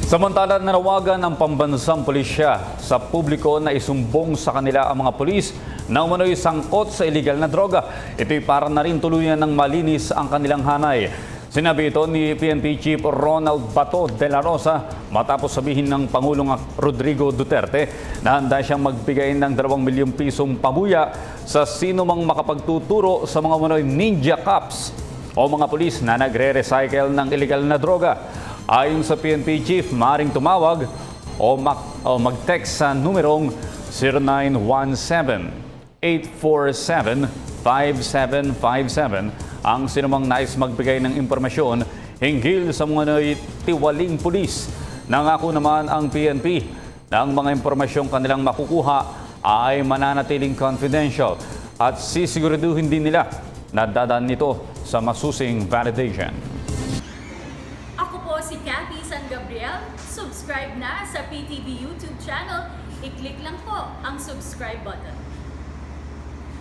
Samantala, nanawagan ng pambansang pulisya sa publiko na isumbong sa kanila ang mga pulis na umano'y sangkot sa iligal na droga. Ito'y para na rin tuluyan ng malinis ang kanilang hanay. Sinabi ito ni PNP Chief Ronald Bato de la Rosa matapos sabihin ng Pangulong Rodrigo Duterte na handa siyang magbigay ng 2 milyong pisong pabuya sa sino mang makapagtuturo sa mga umano'y ninja cops o mga pulis na nagre-recycle ng iligal na droga. Ayon sa PNP Chief, maaaring tumawag o mag-text sa numerong 0917-847-5757 ang sinumang nais magbigay ng impormasyon hinggil sa mga tiwaling pulis. Nangako naman ang PNP na ang mga impormasyong kanilang makukuha ay mananatiling confidential at sisiguraduhin din nila na dadaan nito sa masusing validation. Si Cathy San Gabriel, subscribe na sa PTV YouTube channel. I-click lang po ang subscribe button.